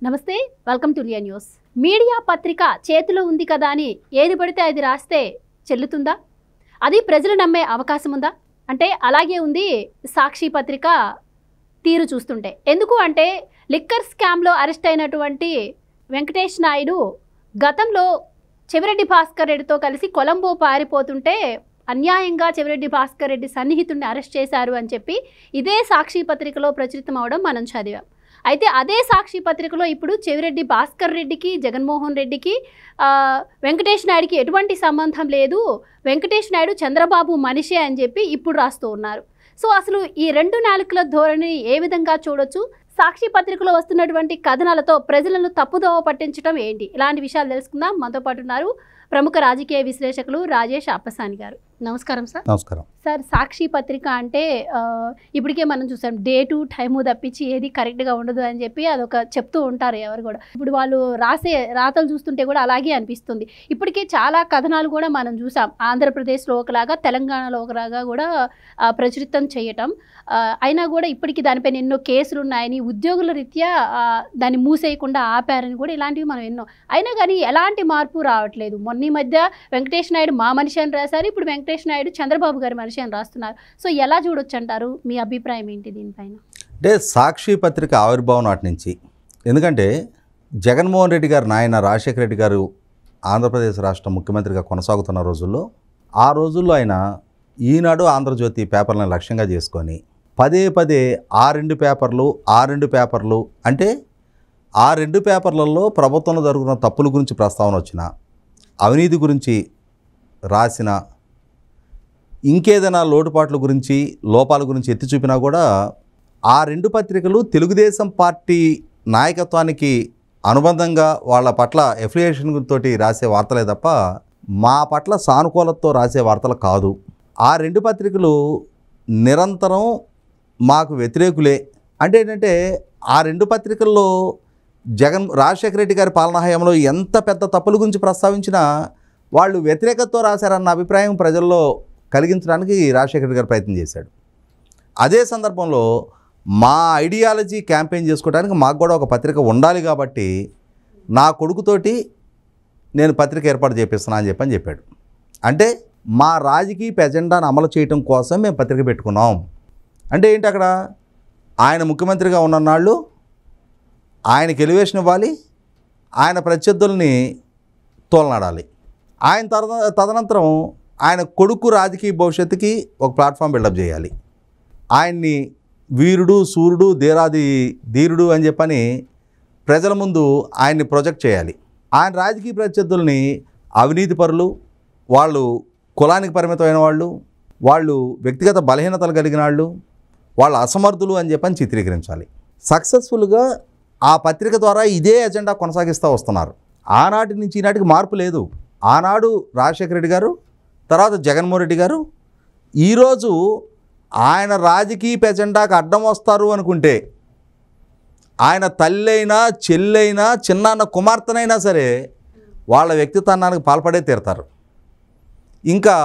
నమస్తే, welcome to Liya news. Media పత్రిక చేతిలో ఉంది కదా అని ఏది పడితే అది రాస్తే చెల్లుతుందా? అది ప్రజలు నమ్మే అవకాశం ఉందా? అంటే అలాగే ఉంది సాక్షి పత్రిక తీరు చూస్తుంటే. ఎందుకు అంటే లిక్కర్ స్కామ్లో అరెస్ట్ అయినటువంటి వెంకటేష్ నాయుడు గతంలో చెవిరెడ్డి భాస్కర్ రెడ్డితో కలిసి కొలంబో పారిపోతుంటే అన్యాయంగా చెవిరెడ్డి భాస్కర్ రెడ్డి సన్నిహితుడిని అరెస్ట్ చేశారు అని చెప్పి ఇదే సాక్షి పత్రికలో ప్రచురితం అవడం మనం చదివాం. అయితే అదే సాక్షి పత్రికలో ఇప్పుడు చెవిరెడ్డి భాస్కర్ రెడ్డికి, జగన్మోహన్ రెడ్డికి, వెంకటేష్ నాయుడికి ఎటువంటి సంబంధం లేదు, వెంకటేష్ నాయుడు చంద్రబాబు మనిషే అని చెప్పి ఇప్పుడు రాస్తూ ఉన్నారు. సో అసలు ఈ రెండు నాలుకల ధోరణిని ఏ విధంగా చూడొచ్చు? సాక్షి పత్రికలో వస్తున్నటువంటి కథనాలతో ప్రజలను తప్పుదోవ పట్టించడం ఏంటి? ఇలాంటి విషయాలు తెలుసుకుందాం. మనతో పాటు ఉన్నారు ప్రముఖ రాజకీయ విశ్లేషకులు రాజేష్ అప్పసాని గారు. నమస్కారం సార్. నమస్కారం సార్. సాక్షి పత్రిక అంటే ఇప్పటికే మనం చూసాం, డేటు టైము తప్పించి ఏది కరెక్ట్గా ఉండదు అని చెప్పి అదొక చెప్తూ ఉంటారు ఎవరు కూడా. ఇప్పుడు వాళ్ళు రాసే రాతలు చూస్తుంటే కూడా అలాగే అనిపిస్తుంది. ఇప్పటికే చాలా కథనాలు కూడా మనం చూసాం, ఆంధ్రప్రదేశ్లో ఒకలాగా, తెలంగాణలో ఒకలాగా కూడా ప్రచురితం చేయటం. అయినా కూడా ఇప్పటికీ దానిపైన ఎన్నో కేసులు ఉన్నాయని, ఉద్యోగుల రీత్యా దాన్ని మూసేయకుండా ఆపారని కూడా ఇలాంటివి మనం ఎన్నో. అయినా కానీ ఎలాంటి మార్పు రావట్లేదు. మొన్న ఈ మధ్య వెంకటేష్ నాయుడు మా మనిషి అని రాశారు, ఇప్పుడు వెంకటేష్ నాయుడు చంద్రబాబు గారి మనిషి అని రాస్తున్నారు. సో ఎలా చూడొచ్చు అంటారు? మీ అభిప్రాయం ఏంటి దీనిపైన? అంటే సాక్షి పత్రిక ఆవిర్భావం నాటి నుంచి, ఎందుకంటే జగన్మోహన్ రెడ్డి గారు నాయన రాజశేఖర రెడ్డి గారు ఆంధ్రప్రదేశ్ రాష్ట్ర ముఖ్యమంత్రిగా కొనసాగుతున్న రోజుల్లో, ఆ రోజుల్లో ఆయన ఈనాడు, ఆంధ్రజ్యోతి పేపర్లను లక్ష్యంగా చేసుకొని పదే పదే ఆ రెండు పేపర్లు అంటే ఆ రెండు పేపర్లలో ప్రభుత్వంలో జరుగుతున్న తప్పుల గురించి ప్రస్తావన వచ్చిన, అవినీతి గురించి రాసిన, ఇంకేదైనా లోటుపాట్ల గురించి, లోపాల గురించి ఎత్తి చూపినా కూడా ఆ రెండు పత్రికలు తెలుగుదేశం పార్టీ నాయకత్వానికి అనుబంధంగా వాళ్ళ పట్ల ఎఫిలియేషన్ తోటి రాసే వార్తలే తప్ప మా పట్ల సానుకూలతతో రాసే వార్తలు కాదు. ఆ రెండు పత్రికలు నిరంతరం మాకు వ్యతిరేకులే. అంటే ఏంటంటే ఆ రెండు పత్రికల్లో రాజశేఖర రెడ్డి గారి పాలనా హయాంలో ఎంత పెద్ద తప్పుల గురించి ప్రస్తావించినా వాళ్ళు వ్యతిరేకతతో రాశారన్న అభిప్రాయం ప్రజల్లో కలిగించడానికి రాజశేఖర రెడ్డి గారు ప్రయత్నం చేశాడు. అదే సందర్భంలో మా ఐడియాలజీ క్యాంపెయిన్ చేసుకోవడానికి మాకు కూడా ఒక పత్రిక ఉండాలి కాబట్టి నా కొడుకుతోటి నేను పత్రిక ఏర్పాటు చేపిస్తున్నా అని చెప్పాడు. అంటే మా రాజకీయ ఎజెండాను అమలు చేయటం కోసం మేము పత్రిక పెట్టుకున్నాం. అంటే ఏంటి, అక్కడ ఆయన ముఖ్యమంత్రిగా ఉన్ననాళ్ళు ఆయనకి ఎలివేషన్ ఇవ్వాలి, ఆయన ప్రత్యర్థుల్ని తోలనాడాలి. ఆయన తదనంతరం ఆయన కొడుకు రాజకీయ భవిష్యత్తుకి ఒక ప్లాట్ఫామ్ బిల్డప్ చేయాలి. ఆయన్ని వీరుడు, సూర్యుడు, ధీరుడు అని చెప్పని ప్రజల ముందు ఆయన్ని ప్రొజెక్ట్ చేయాలి. ఆయన రాజకీయ ప్రత్యర్థుల్ని అవినీతి పరులు, వాళ్ళు కులానికి పరిమితమైన వాళ్ళు, వాళ్ళు వ్యక్తిగత బలహీనతలు కలిగిన వాళ్ళు, వాళ్ళ అసమర్థులు అని చెప్పని చిత్రీకరించాలి. సక్సెస్ఫుల్గా ఆ పత్రిక ద్వారా ఇదే ఎజెండా కొనసాగిస్తూ వస్తున్నారు. ఆనాటి నుంచి ఈనాటికి మార్పు లేదు. ఆనాడు రాజశేఖర రెడ్డి గారు, తర్వాత జగన్మోహన్ రెడ్డి గారు, ఈరోజు ఆయన రాజకీయ ఎజెండాకు అడ్డం వస్తారు అనుకుంటే ఆయన తల్లైనా, చెల్లైనా, చిన్నాన్న కుమార్తెనైనా సరే వాళ్ళ వ్యక్తిత్వానికి పాల్పడే తీరుతారు. ఇంకా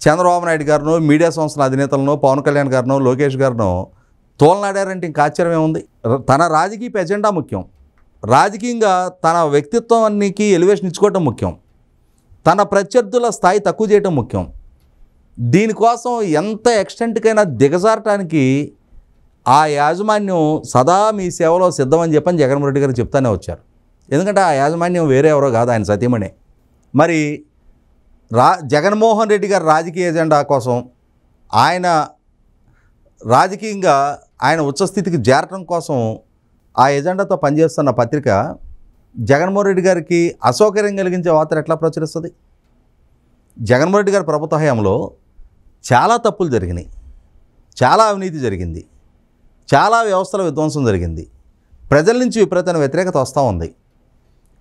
చంద్రబాబు నాయుడు గారినో, మీడియా సంస్థల అధినేతలను, పవన్ కళ్యాణ్ గారినో, లోకేష్ గారినో తోలనాడారంటే ఇంకా ఆశ్చర్యం ఏముంది? తన రాజకీయ ఎజెండా ముఖ్యం, రాజకీయంగా తన వ్యక్తిత్వానికి ఎలివేషన్ ఇచ్చుకోవటం ముఖ్యం, తన ప్రత్యర్థుల స్థాయి తక్కువ చేయటం ముఖ్యం. దీనికోసం ఎంత ఎక్స్టెంట్కైనా దిగజారటానికి ఆ యాజమాన్యం సదా మీ సేవలో సిద్ధమని చెప్పని జగన్మోహన్ రెడ్డి గారు చెప్తానే వచ్చారు. ఎందుకంటే ఆ యాజమాన్యం వేరే ఎవరో కాదు, ఆయన సతీమణే. మరి జగన్మోహన్ రెడ్డి గారి రాజకీయ ఎజెండా కోసం, ఆయన రాజకీయంగా ఆయన ఉచ్చస్థితికి చేరటం కోసం ఆ ఎజెండాతో పనిచేస్తున్న పత్రిక జగన్మోహన్ రెడ్డి గారికి అసౌకర్యం కలిగించే వార్తలు ఎట్లా ప్రచురిస్తుంది? జగన్మోహన్ రెడ్డి గారి ప్రభుత్వ హయాంలో చాలా తప్పులు జరిగినాయి, చాలా అవినీతి జరిగింది, చాలా వ్యవస్థల విధ్వంసం జరిగింది, ప్రజల నుంచి విపరీతమైన వ్యతిరేకత వస్తూ ఉంది.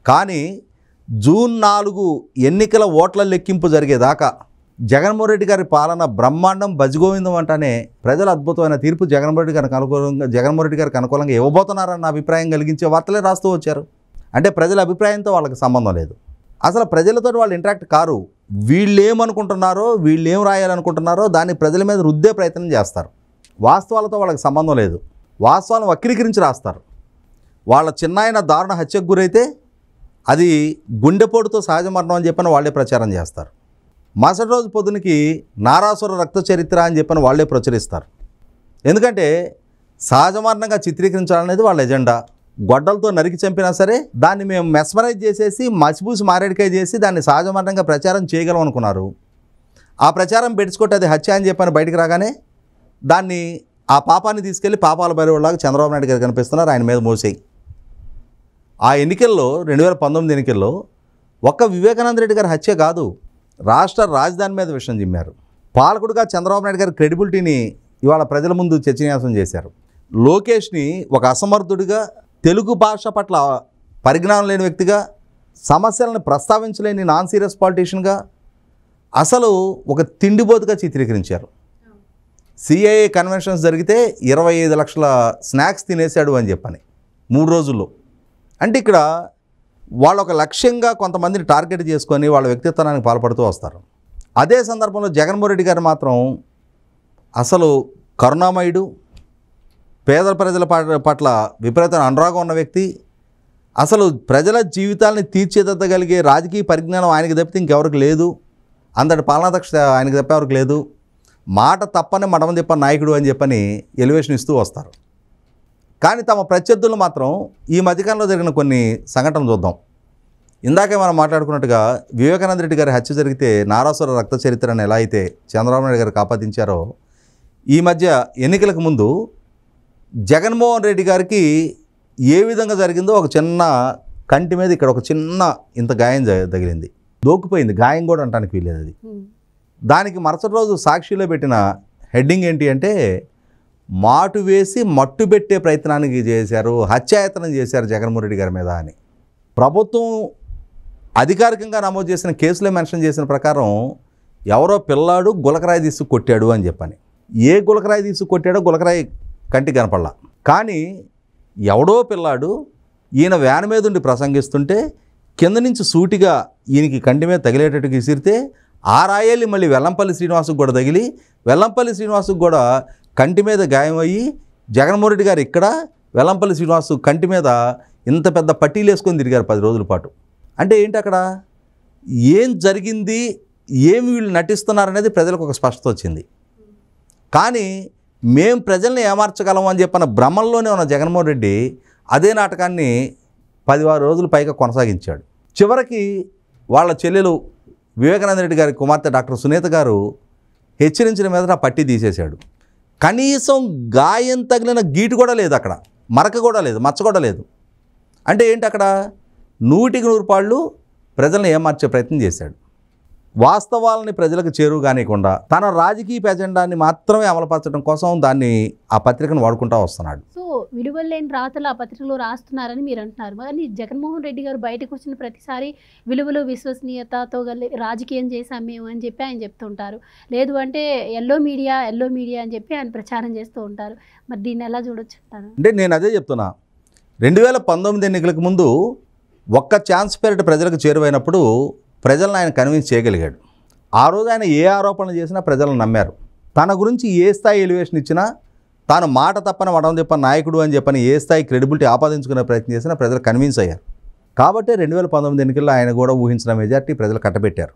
కానీ జూన్ 4 ఎన్నికల ఓట్ల లెక్కింపు జరిగేదాకా జగన్మోహన్ రెడ్డి గారి పాలన బ్రహ్మాండం, బజిగోవిందం అంటానే ప్రజల అద్భుతమైన తీర్పు జగన్మోహన్ రెడ్డి గారికి అనుకూలంగా ఇవ్వబోతున్నారన్న అభిప్రాయం కలిగించే వార్తలే రాస్తూ వచ్చారు. అంటే ప్రజల అభిప్రాయంతో వాళ్ళకి సంబంధం లేదు. అసలు ప్రజలతో వాళ్ళు ఇంటరాక్ట్ కారు. వీళ్ళు ఏమనుకుంటున్నారో, వీళ్ళు ఏం రాయాలనుకుంటున్నారో దాన్ని ప్రజల మీద రుద్దే ప్రయత్నం చేస్తారు. వాస్తవాలతో వాళ్ళకి సంబంధం లేదు, వాస్తవాలను వక్రీకరించి రాస్తారు. వాళ్ళ చిన్నాయన దారుణ హత్యకు గురైతే అది గుండెపోటుతో సహజ మరణం అని చెప్పని వాళ్ళే ప్రచారం చేస్తారు. మరుసటి రోజు పొద్దునకి నారాసుర రక్త చరిత్ర అని చెప్పని వాళ్ళే ప్రచురిస్తారు. ఎందుకంటే సహజ మరణంగా చిత్రీకరించాలనేది వాళ్ళ ఎజెండా. గొడ్డలతో నరికి చంపినా సరే దాన్ని మేము మెస్మరైజ్ చేసేసి మసిపూసి మారేడికాయ చేసి దాన్ని సహజ మరణంగా ప్రచారం చేయగలం అనుకున్నారు. ఆ ప్రచారం పెట్టుకుంటే అది హత్య అని చెప్పని బయటికి రాగానే దాన్ని ఆ పాపాన్ని తీసుకెళ్ళి పాపాల బరివాళ్ళలాగా చంద్రబాబు నాయుడు గారు కనిపిస్తున్నారు, ఆయన మీద మోసేయి. ఆ ఎన్నికల్లో 2019 ఎన్నికల్లో ఒక్క వివేకానంద రెడ్డి గారి హత్య కాదు, రాష్ట్ర రాజధాని మీద విషయం చిమ్మారు. పాలకుడుగా చంద్రబాబు నాయుడు గారి క్రెడిబిలిటీని ఇవాళ ప్రజల ముందు చర్చనీయాంశం చేశారు. లోకేష్ని ఒక అసమర్థుడిగా, తెలుగు భాష పట్ల పరిజ్ఞానం లేని వ్యక్తిగా, సమస్యలను ప్రస్తావించలేని నాన్ సీరియస్ పాలిటీషియన్గా, అసలు ఒక తిండిబోతుగా చిత్రీకరించారు. సిఐఏ కన్వెన్షన్స్ జరిగితే 25 లక్షల స్నాక్స్ తినేశాడు అని చెప్పని 3 రోజుల్లో. అంటే ఇక్కడ వాళ్ళు ఒక లక్ష్యంగా కొంతమందిని టార్గెట్ చేసుకొని వాళ్ళ వ్యక్తిత్వానికి పాల్పడుతూ వస్తారు. అదే సందర్భంలో జగన్మోహన్ రెడ్డి గారు మాత్రం అసలు కరుణామయుడు, పేద ప్రజల పట్ల విపరీతమైన అనురాగం ఉన్న వ్యక్తి, అసలు ప్రజల జీవితాలని తీర్చిదిద్దగలిగే రాజకీయ పరిజ్ఞానం ఆయనకి తప్పితే ఇంకెవరికి లేదు, అంతటి పాలనాదక్షత ఆయనకి తప్ప ఎవరికి లేదు, మాట తప్పని మడమ తిప్పని నాయకుడు అని చెప్పని ఎలివేషన్ ఇస్తూ వస్తారు. కానీ తమ ప్రత్యర్థులు మాత్రం ఈ మధ్యకాలంలో జరిగిన కొన్ని సంఘటనలు చూద్దాం. ఇందాకే మనం మాట్లాడుకున్నట్టుగా వివేకానంద రెడ్డి గారి హత్య జరిగితే నారాసుర రక్త చరిత్రను ఎలా అయితే చంద్రబాబు నాయుడు గారికి ఆపాదించారో, ఈ మధ్య ఎన్నికలకు ముందు జగన్మోహన్ రెడ్డి గారికి ఏ విధంగా జరిగిందో ఒక చిన్న కంటి మీద ఇక్కడ ఒక చిన్న ఇంత గాయం తగిలింది, దోక్కుపోయింది, గాయం కూడా అనడానికి వీలేదు. అది దానికి మరుసటి రోజు సాక్షిలో పెట్టిన హెడ్డింగ్ ఏంటి అంటే, మాటు వేసి మట్టు పెట్టే ప్రయత్నానికి చేశారు, హత్యాయత్నం చేశారు జగన్మోహన్ రెడ్డి గారి మీద అని. ప్రభుత్వం అధికారికంగా నమోదు చేసిన కేసులో మెన్షన్ చేసిన ప్రకారం ఎవరో పిల్లాడు గులకరాయి తీసుకు కొట్టాడు అని చెప్పని. ఏ గులకరాయి తీసుకు కొట్టాడో గులకరాయి కంటికి కనపడలా. కానీ ఎవడో పిల్లాడు ఈయన వ్యాన్ మీద ఉండి ప్రసంగిస్తుంటే కింద నుంచి సూటిగా ఈయనకి కంటి మీద తగిలేటట్టుగా విసిరితే ఆ రాయేళ్ళి మళ్ళీ వెల్లంపల్లి శ్రీనివాసుకు కూడా తగిలి, వెల్లంపల్లి శ్రీనివాసుకు కూడా కంటి మీద గాయమయ్యి జగన్మోహన్ రెడ్డి గారు ఇక్కడ వెల్లంపల్లి శ్రీనివాసు కంటి మీద ఇంత పెద్ద పట్టీలు వేసుకొని తిరిగారు 10 రోజుల పాటు. అంటే ఏంటి అక్కడ ఏం జరిగింది, ఏమి వీళ్ళు నటిస్తున్నారనేది ప్రజలకు ఒక స్పష్టత వచ్చింది. కానీ మేం ప్రజల్ని ఏమార్చగలం అని చెప్పిన భ్రమంలోనే ఉన్న జగన్మోహన్ రెడ్డి అదే నాటకాన్ని 10 రోజుల పైగా కొనసాగించాడు. చివరికి వాళ్ళ చెల్లెలు వివేకానంద రెడ్డి గారి కుమార్తె డాక్టర్ సునీత గారు హెచ్చరించిన మీద పట్టి తీసేశాడు. కనీసం గాయం తగిలిన గీటు కూడా లేదు, అక్కడ మరక కూడా లేదు, మచ్చ కూడా లేదు. అంటే ఏంటి అక్కడ 100కి 100 పాళ్ళు ప్రజల్ని ఏమార్చే ప్రయత్నం చేశాడు. వాస్తవాలని ప్రజలకు చేరువు కానివ్వకుండా తన రాజకీయ ఎజెండాని మాత్రమే అమలుపరచడం కోసం దాన్ని ఆ పత్రికను వాడుకుంటూ వస్తున్నాడు. సో విలువలు లేని రాతలు ఆ పత్రికలో రాస్తున్నారని మీరు అంటున్నారు. కానీ జగన్మోహన్ రెడ్డి గారు బయటకు వచ్చిన ప్రతిసారి విలువలు విశ్వసనీయతతో రాజకీయం చేశాం మేము అని చెప్పి ఆయన చెప్తుంటారు. లేదు అంటే ఎల్లో మీడియా అని చెప్పి ఆయన ప్రచారం చేస్తూ ఉంటారు. మరి దీన్ని ఎలా చూడొచ్చు అంటారు? అంటే నేను అదే చెప్తున్నా, 2019 ఎన్నికలకు ముందు ఒక్క ఛాన్స్ పేరిట ప్రజలకు చేరువైనప్పుడు ప్రజలను ఆయన కన్విన్స్ చేయగలిగాడు. ఆ రోజు ఆయన ఏ ఆరోపణలు చేసినా ప్రజలను నమ్మారు. తన గురించి ఏ స్థాయి ఎలివేషన్ ఇచ్చినా, తాను మాట తప్పని వడం చెప్పని నాయకుడు అని చెప్పని ఏ స్థాయి క్రెడిబిలిటీ ఆపాదించుకునే ప్రయత్నం చేసినా ప్రజలు కన్విన్స్ అయ్యారు. కాబట్టి 2019 ఎన్నికల్లో ఆయన కూడా ఊహించిన మెజార్టీ ప్రజలు కట్టబెట్టారు.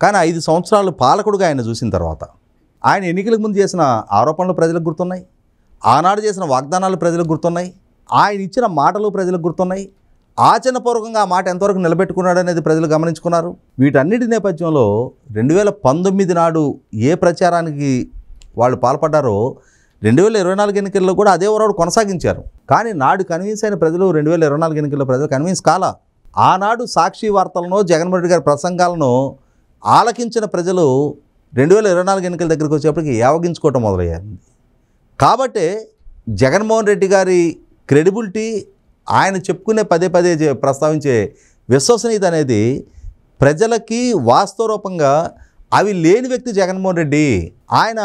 కానీ 5 సంవత్సరాలు పాలకుడుగా ఆయన చూసిన తర్వాత ఆయన ఎన్నికలకు ముందు చేసిన ఆరోపణలు ప్రజలకు గుర్తున్నాయి, ఆనాడు చేసిన వాగ్దానాలు ప్రజలకు గుర్తున్నాయి, ఆయన ఇచ్చిన మాటలు ప్రజలకు గుర్తున్నాయి, ఆచరణపూర్వకంగా ఆ మాట ఎంతవరకు నిలబెట్టుకున్నాడు అనేది ప్రజలు గమనించుకున్నారు. వీటన్నిటి నేపథ్యంలో 2019 నాడు ఏ ప్రచారానికి వాళ్ళు పాల్పడ్డారో 2024 ఎన్నికల్లో కూడా అదే ఓరాడు కొనసాగించారు. కానీ నాడు కన్విన్స్ అయిన ప్రజలు 2024 ఎన్నికల్లో ప్రజలు కన్విన్స్ కాలా. ఆనాడు సాక్షి వార్తలను, జగన్మోహన్ రెడ్డి గారి ప్రసంగాలను ఆలకించిన ప్రజలు 2024 ఎన్నికల దగ్గరికి వచ్చేప్పటికి యావగించుకోవటం మొదలయ్యారు. కాబట్టే జగన్మోహన్ రెడ్డి గారి క్రెడిబిలిటీ, ఆయన చెప్పుకునే పదే ప్రస్తావించే విశ్వసనీయత అనేది ప్రజలకి వాస్తవ రూపంగా అవి లేని వ్యక్తి జగన్మోహన్ రెడ్డి. ఆయన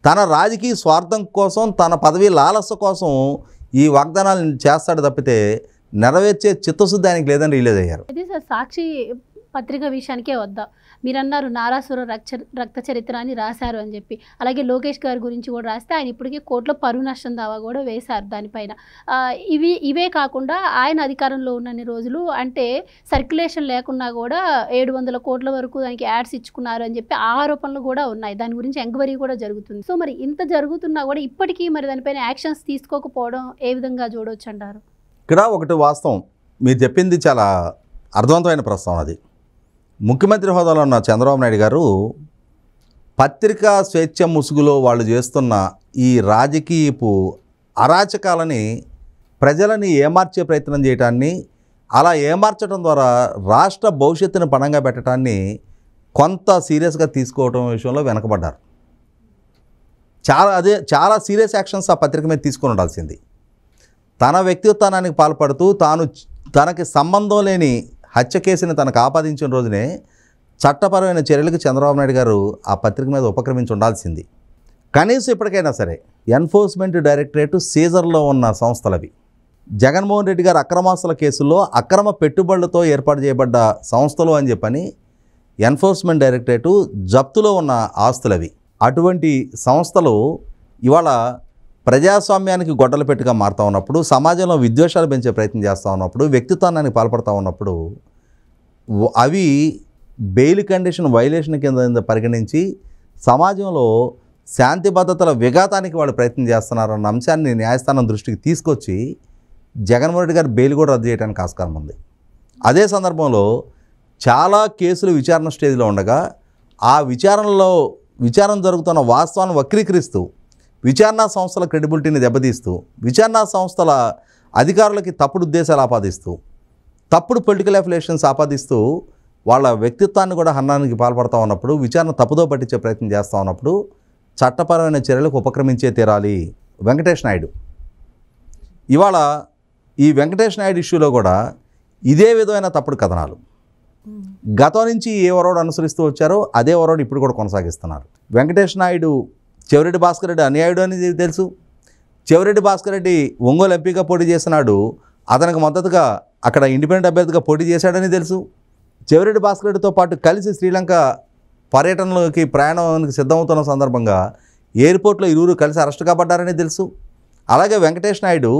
తన రాజకీయ స్వార్థం కోసం, తన పదవి లాలస కోసం ఈ వాగ్దానాలను చేస్తాడు తప్పితే నెరవేర్చే చిత్తశుద్ధి ఆయనకి లేదని రిలీజ్ అయ్యారు. అదే సార్, సాక్షి పత్రిక విషయానికే వద్దాం. మీరన్నారు నారాసుర రక్త చరిత్ర అని రాశారు అని చెప్పి. అలాగే లోకేష్ గారి గురించి కూడా రాస్తే ఆయన ఇప్పటికే కోర్టులో పరువు నష్టం దావా కూడా వేశారు దానిపైన. ఇవే కాకుండా ఆయన అధికారంలో ఉన్నన్ని రోజులు అంటే సర్క్యులేషన్ లేకున్నా కూడా 700 కోట్ల వరకు దానికి యాడ్స్ ఇచ్చుకున్నారు అని చెప్పి ఆరోపణలు కూడా ఉన్నాయి. దాని గురించి ఎంక్వైరీ కూడా జరుగుతుంది. సో మరి ఇంత జరుగుతున్నా కూడా ఇప్పటికీ మరి దానిపైన యాక్షన్స్ తీసుకోకపోవడం ఏ విధంగా చూడవచ్చు అంటారు? ఇక్కడ ఒకటి వాస్తవం, మీరు చెప్పింది చాలా అర్థవంతమైన ప్రస్తావన. అది ముఖ్యమంత్రి హోదాలో ఉన్న చంద్రబాబు నాయుడు గారు పత్రికా స్వేచ్ఛ ముసుగులో వాళ్ళు చేస్తున్న ఈ రాజకీయపు అరాచకాలని ప్రజలని ఏమార్చే ప్రయత్నం చేయటాన్ని, అలా ఏమార్చడం ద్వారా రాష్ట్ర భవిష్యత్తును పణంగా పెట్టడాన్ని కొంత సీరియస్గా తీసుకోవడం విషయంలో వెనకబడ్డారు. చాలా సీరియస్ యాక్షన్స్ ఆ పత్రిక మీద తీసుకొని ఉండాల్సింది. తన వ్యక్తిత్వానికి పాల్పడుతూ తనకి సంబంధం లేని హత్య కేసుని తనకు ఆపాదించిన రోజునే చట్టపరమైన చర్యలకు చంద్రబాబు నాయుడు గారు ఆ పత్రిక మీద ఉపక్రమించి ఉండాల్సింది. కనీసం ఇప్పటికైనా సరే ఎన్ఫోర్స్మెంట్ డైరెక్టరేట్ సీజర్లో ఉన్న సంస్థలవి. జగన్మోహన్ రెడ్డి గారు అక్రమాస్తుల కేసుల్లో అక్రమ పెట్టుబడులతో ఏర్పాటు చేయబడ్డ సంస్థలు అని చెప్పని ఎన్ఫోర్స్మెంట్ డైరెక్టరేటు జప్తులో ఉన్న ఆస్తులవి. అటువంటి సంస్థలు ఇవాళ ప్రజాస్వామ్యానికి గొడ్డలు పెట్టుగా మారుతూ ఉన్నప్పుడు, సమాజంలో విద్వేషాలు పెంచే ప్రయత్నం చేస్తూ ఉన్నప్పుడు, వ్యక్తిత్వానికి పాల్పడుతూ ఉన్నప్పుడు అవి బెయిల్ కండిషన్ వైలేషన్ కింద పరిగణించి సమాజంలో శాంతి భద్రతల విఘాతానికి వాళ్ళు ప్రయత్నం చేస్తున్నారన్న అంశాన్ని న్యాయస్థానం దృష్టికి తీసుకొచ్చి జగన్మోహన్ రెడ్డి గారు బెయిల్ కూడా రద్దు చేయడానికి ఆస్కారం ఉంది. అదే సందర్భంలో చాలా కేసులు విచారణ స్టేజ్లో ఉండగా ఆ విచారణ జరుగుతున్న వాస్తవాన్ని వక్రీకరిస్తూ, విచారణా సంస్థల క్రెడిబిలిటీని దెబ్బతీస్తూ, విచారణా సంస్థల అధికారులకి తప్పుడు ఉద్దేశాలు ఆపాదిస్తూ, తప్పుడు పొలిటికల్ అఫిలియేషన్స్ ఆపాదిస్తూ వాళ్ళ వ్యక్తిత్వాన్ని కూడా హననానికి పాల్పడుతూ ఉన్నప్పుడు, విచారణ తప్పుదో పట్టించే ప్రయత్నం చేస్తూ ఉన్నప్పుడు చట్టపరమైన చర్యలకు ఉపక్రమించే తీరాలి. వెంకటేష్ నాయుడు ఇవాళ ఈ వెంకటేష్ నాయుడు ఇష్యూలో కూడా ఇదే విధమైన తప్పుడు కథనాలు గతం నుంచి ఏ వరోడు అనుసరిస్తూ వచ్చారో అదే వరోడు ఇప్పుడు కూడా కొనసాగిస్తున్నారు. వెంకటేష్ నాయుడు చెవిరెడ్డి భాస్కర్ రెడ్డి అన్యాయుడు అని తెలుసు. చెవిరెడ్డి భాస్కర్ రెడ్డి ఒంగోలు ఎంపీగా పోటీ చేసినాడు, అతనికి మద్దతుగా అక్కడ ఇండిపెండెంట్ అభ్యర్థిగా పోటీ చేశాడని తెలుసు. చెవిరెడ్డి భాస్కర్ రెడ్డితో పాటు కలిసి శ్రీలంక పర్యటనలోకి ప్రయాణానికి సిద్ధమవుతున్న సందర్భంగా ఎయిర్పోర్ట్లో ఇరువురు కలిసి అరెస్ట్ కాబడ్డారని తెలుసు. అలాగే వెంకటేష్ నాయుడు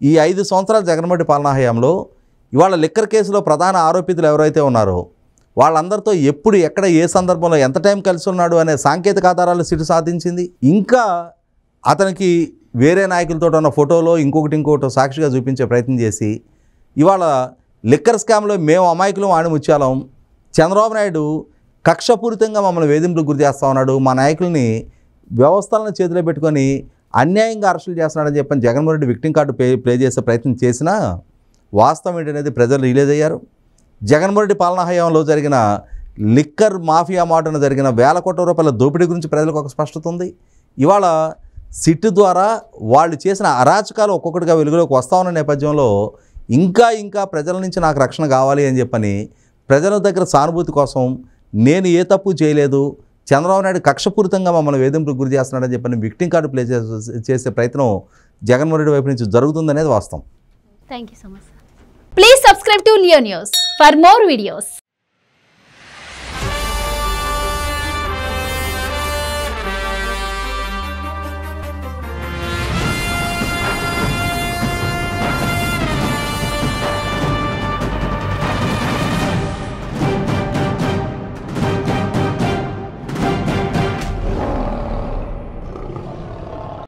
ఈ 5 సంవత్సరాల జగన్మోహన్ రెడ్డి పాలనా హయాంలో ఇవాళ లిక్కర్ కేసులో ప్రధాన ఆరోపితులు ఎవరైతే ఉన్నారో వాళ్ళందరితో ఎప్పుడు ఎక్కడ ఏ సందర్భంలో ఎంత టైం కలిసి ఉన్నాడు అనే సాంకేతిక ఆధారాలు సిటు సాధించింది. ఇంకా అతనికి వేరే నాయకులతో ఉన్న ఫోటోలో ఇంకొకటి సాక్షిగా చూపించే ప్రయత్నం చేసి ఇవాళ లిక్కర్ స్కామ్లో మేము అమాయకులం ఆడి ముత్యాలం, చంద్రబాబు నాయుడు కక్షపూరితంగా మమ్మల్ని వేధింపులకు గురి చేస్తూ ఉన్నాడు, మా నాయకుల్ని వ్యవస్థలను చేతిలో పెట్టుకొని అన్యాయంగా అరెస్టులు చేస్తున్నాడని చెప్పని Jaganmohan Reddy victim card play చేసే ప్రయత్నం చేసినా వాస్తవం ఏంటనేది ప్రజలు రిలీజ్ అయ్యారు. జగన్మోహన్ రెడ్డి పాలనా హయాంలో జరిగిన లిక్కర్ మాఫియా మాటను జరిగిన వేల కోట్ల రూపాయల దోపిడీ గురించి ప్రజలకు ఒక స్పష్టత ఉంది. ఇవాళ సిట్ ద్వారా వాళ్ళు చేసిన అరాచకాలు ఒక్కొక్కటిగా వెలుగులోకి వస్తూ ఉన్న నేపథ్యంలో ఇంకా ప్రజల నుంచి నాకు రక్షణ కావాలి అని చెప్పని ప్రజల దగ్గర సానుభూతి కోసం నేను ఏ తప్పు చేయలేదు, చంద్రబాబు నాయుడు కక్షపూరితంగా మమ్మల్ని వేధింపులకు గురి చేస్తున్నాడని చెప్పని విక్టిమ్ కార్డు ప్లే చేసే ప్రయత్నం జగన్మోహన్ రెడ్డి వైపు నుంచి జరుగుతుందనేది వాస్తవం. Thank you so much. Please subscribe to Leo News for more videos.